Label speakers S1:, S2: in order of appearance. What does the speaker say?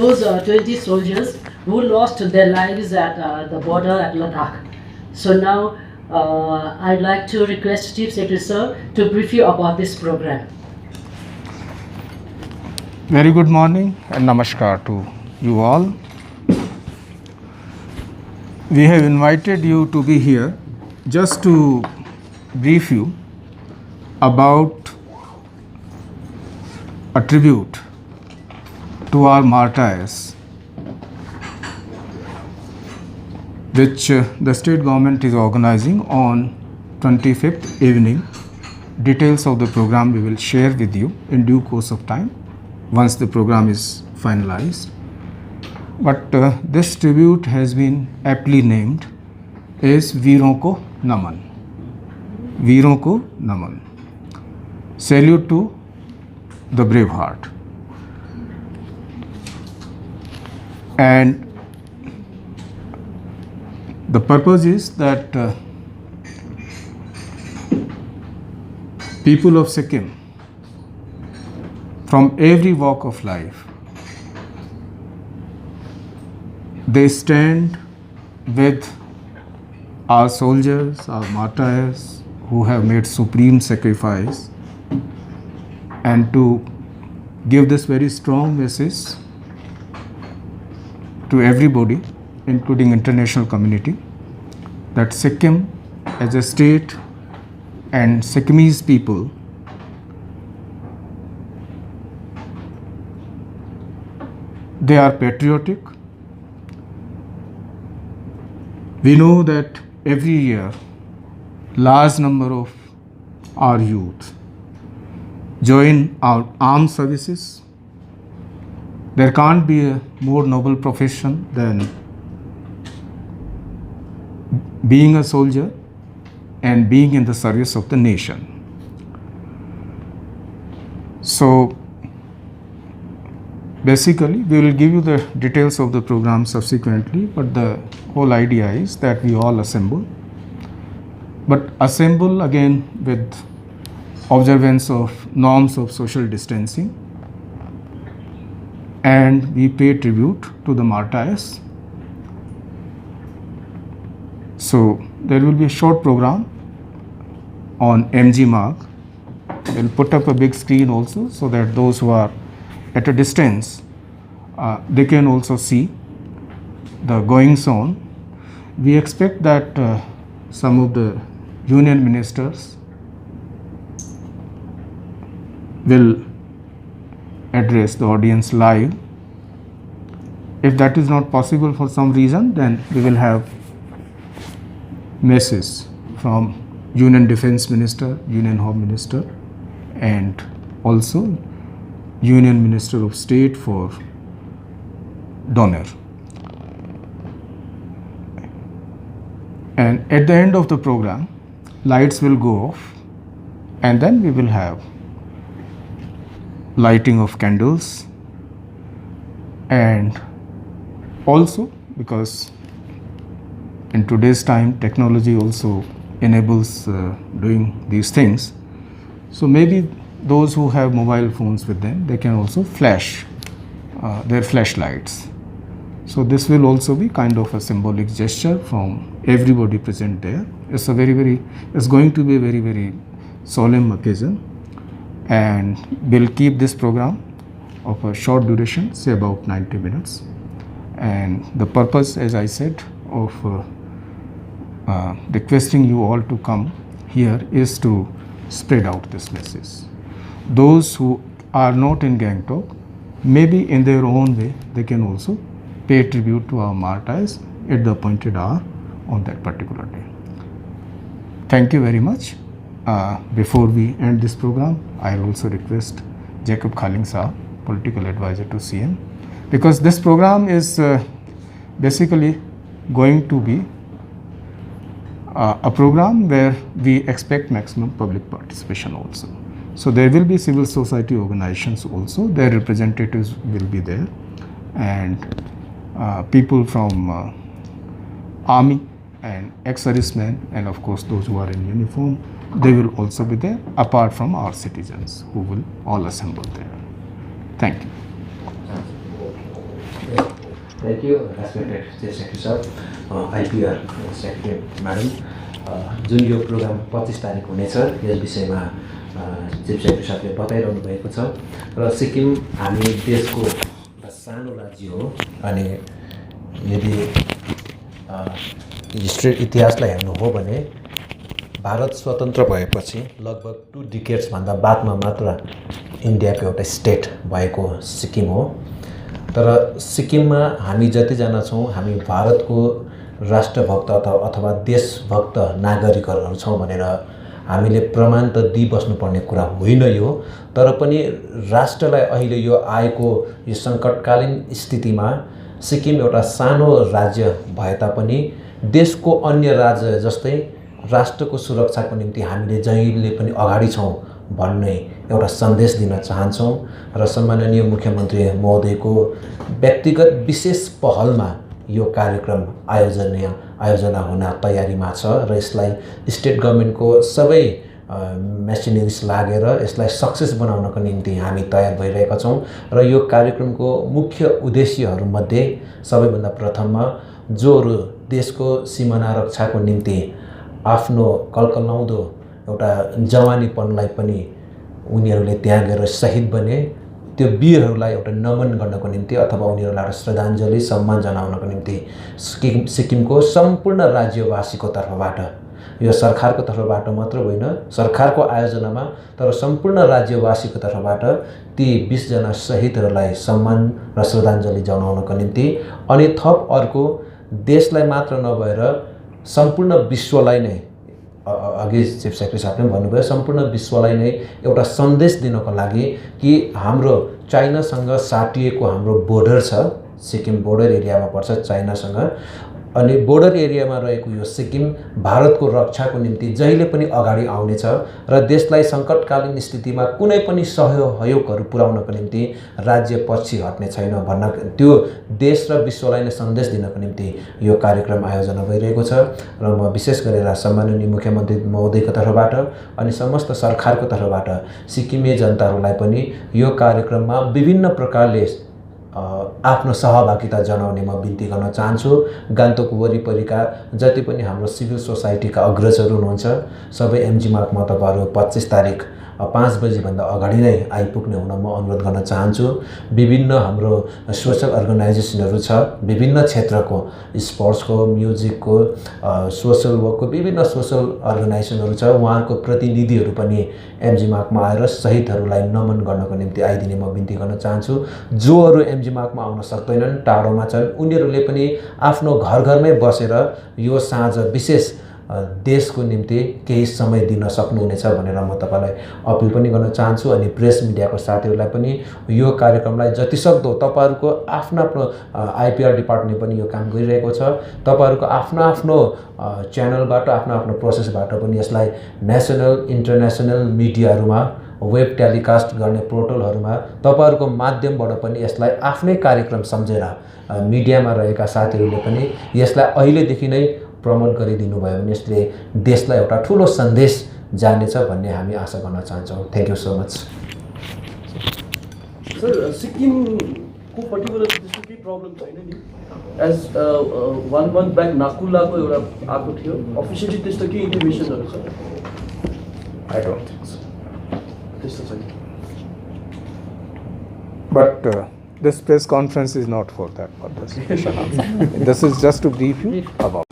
S1: those 20 soldiers who lost their lives at the border at Ladakh. So now I'd like to request Chief Secretary Sir to brief you about this program.
S2: Very good morning and namaskar to you all. We have invited you to be here just to brief you about a tribute to our martyrs, which the state government is organizing on 25th evening. Details of the program we will share with you in due course of time once the program is finalized. But this tribute has been aptly named as Veeron Ko Naman. Veeron Ko Naman. Salute to the brave heart. And the purpose is that people of Sikkim from every walk of life, they stand with our soldiers, our martyrs who have made supreme sacrifice, and to give this very strong message to everybody, including international community, that Sikkim as a state and Sikkimese people they are patriotic. We know that every year large number of our youth join our armed services. There can't be a more noble profession than being a soldier and being in the service of the nation. So basically, we will give you the details of the program subsequently, but the whole idea is that we all assemble. But assemble again with observance of norms of social distancing, and we pay tribute to the martyrs. So there will be a short program on MG Marg. We'll put up a big screen also so that those who are at a distance, they can also see the goings on. We expect that some of the union ministers will address the audience live. If that is not possible for some reason, then we will have messages from Union Defense Minister, Union Home Minister, and also Union Minister of State for donor. And at the end of the program, lights will go off, and then we will have lighting of candles. And also, because in today's time technology also enables doing these things, so maybe those who have mobile phones with them, they can also flash their flashlights. So this will also be kind of a symbolic gesture from everybody present there. It's going to be a very solemn occasion, and we'll keep this program of a short duration, say about 90 minutes. And the purpose, as I said, of requesting you all to come here is to spread out this message. Those who are not in Gangtok, maybe in their own way, they can also pay tribute to our martyrs at the appointed hour on that particular day. Thank you very much. Before we end this program, I'll also request Jacob Khaling Saab, political advisor to CM, because this program is basically going to be a program where we expect maximum public participation also. So there will be civil society organizations also, their representatives will be there, and people from army and ex-servicemen, and of course those who are in uniform, they will also be there, apart from our citizens who will all assemble there. Thank you.
S3: Thank you, respected Chief Secretary sir, IPR Secretary Madam. Jun yo programme 25 Tariq हुनेछ yes विषयमा chief secretary साहबले बताइरहनु भएको छ र सिक्किम हामी देशको एउटा सानो राज्य हो अनि यदि हिस्ट्री इतिहासलाई हेर्नु हो भने भारत स्वतन्त्र भएपछि लगभग 2 डिकेड्स भन्दा बादमा मात्र इन्डियाको एउटा स्टेट भएको सिक्किम हो। तर सिक्किममा हामी जतिजना छौँ हामी भारतको राष्ट्रभक्त अथवा देशभक्त नागरिकहरू छौँ भनेर हामीले प्रमाण त दिइबस्नुपर्ने कुरा होइन यो। तर पनि राष्ट्रलाई अहिले यो आएको यो सङ्कटकालीन स्थितिमा सिक्किम एउटा सानो राज्य भए तापनि देशको अन्य राज्य जस्तै राष्ट्रको सुरक्षाको निम्ति हामीले जहिले पनि अगाडि छौँ भन्ने एउटा सन्देश दिन चाहन्छौँ र सम्माननीय मुख्यमन्त्री महोदयको व्यक्तिगत विशेष पहलमा यो कार्यक्रम आयोजना हुन तयारीमा छ र यसलाई स्टेट गभर्नमेन्टको सबै मेसिनरिज लागेर यसलाई सक्सेस बनाउनको निम्ति हामी तयार भइरहेका छौँ र यो कार्यक्रमको मुख्य उद्देश्यहरूमध्ये सबैभन्दा प्रथममा जोहरू देशको सीमाना रक्षाको निम्ति आफ्नो कलकलाउँदो एउटा जवानीपनलाई पनि उनीहरूले त्यहाँ गएर शहीद बने त्यो वीरहरूलाई एउटा नमन गर्नको निम्ति अथवा उनीहरूलाई एउटा श्रद्धाञ्जली सम्मान जनाउनको निम्ति सिक्किमको सम्पूर्ण राज्यवासीको तर्फबाट यो सरकारको तर्फबाट मात्र होइन सरकारको आयोजनामा तर सम्पूर्ण राज्यवासीको तर्फबाट ती 20 जना शहीदहरूलाई सम्मान र श्रद्धाञ्जली जनाउनको निम्ति अनि थप अर्को देशलाई मात्र नभएर सम्पूर्ण विश्वलाई नै अघि चिफ सेक्रेटरी साहबले भन्नुभयो सम्पूर्ण विश्वलाई नै एउटा सन्देश दिनको लागि कि हाम्रो चाइनासँग साटिएको हाम्रो बोर्डर छ सिक्किम बोर्डर एरियामा पर्छ चाइनासँग अनि बोर्डर एरियामा रहेको यो सिक्किम भारतको रक्षाको निम्ति जहिले पनि अगाडि आउनेछ र देशलाई सङ्कटकालीन स्थितिमा कुनै पनि सहयोगहरू पुर्याउनको निम्ति राज्य पछि हट्ने छैन भन्न त्यो देश र विश्वलाई नै सन्देश दिनको निम्ति यो कार्यक्रम आयोजना भइरहेको छ र म विशेष गरेर सम्माननीय मुख्यमन्त्री महोदयको तर्फबाट अनि समस्त सरकारको तर्फबाट सिक्किमे जनताहरूलाई पनि यो कार्यक्रममा विभिन्न प्रकारले आफ्नो सहभागिता जनाउने म बिन्ती गर्न चाहन्छु। गान्तोक वरिपरिका जति पनि हाम्रो सिभिल सोसाइटीका अग्रजहरू हुनुहुन्छ सबै एमजी मार्गमा तपाईँहरू 25 तारिक 5 बजीभन्दा अगाडि नै आइपुग्ने हुन म अनुरोध गर्न चाहन्छु। विभिन्न हाम्रो सोशल अर्गनाइजेसनहरू छ विभिन्न क्षेत्रको स्पोर्ट्सको म्युजिकको सोशल वर्कको विभिन्न सोशल अर्गनाइजेसनहरू छ उहाँहरूको प्रतिनिधिहरू पनि एमजी मार्गमा आएर शहीदहरूलाई नमन गर्नको निम्ति आइदिने म बिन्ती गर्न चाहन्छु। जोहरू एमजी मार्गमा आउन सक्दैनन् टाढोमा छन् उनीहरूले पनि आफ्नो घरमै बसेर यो साँझ विशेष देशको निम्ति केही समय दिन सक्नुहुनेछ भनेर म तपाईलाई अपिल पनि गर्न चाहन्छु अनि प्रेस मिडियाको साथीहरूलाई पनि यो कार्यक्रमलाई जतिसक्दो तपाईहरुको आफ्नो आइपीआर डिपार्टमेन्टले पनि यो काम गरिरहेको छ तपाईहरुको आफ्नो च्यानलबाट आफ्नो प्रोसेसबाट पनि यसलाई नेशनल इन्टरनेशनल मिडियाहरुमा वेब टेलिकास्ट गर्ने पोर्टलहरुमा तपाईहरुको माध्यमबाट पनि यसलाई आफ्नै कार्यक्रम सम्झेर मिडियामा रहेका साथीहरूले पनि यसलाई अहिलेदेखि नै प्रमोट गरिदिनु भयो भने यसले देशलाई एउटा ठूलो सन्देश जानेछ भन्ने हामी आशा गर्न चाहन्छौं। Thank you so much.
S4: Sir Sikkim को पर्टिकुलर त्यस्तो केही प्रब्लम छैन नि एज 1 मन्थ ब्याक नाकुलाको एउटा आएको थियो अफिसियली त्यस्तो के इन्फर्मेसनहरु छ
S2: आई डोन्ट थिंक सो
S4: त्यस्तो छैन
S2: but this press conference is not for that purpose. This is just to brief you about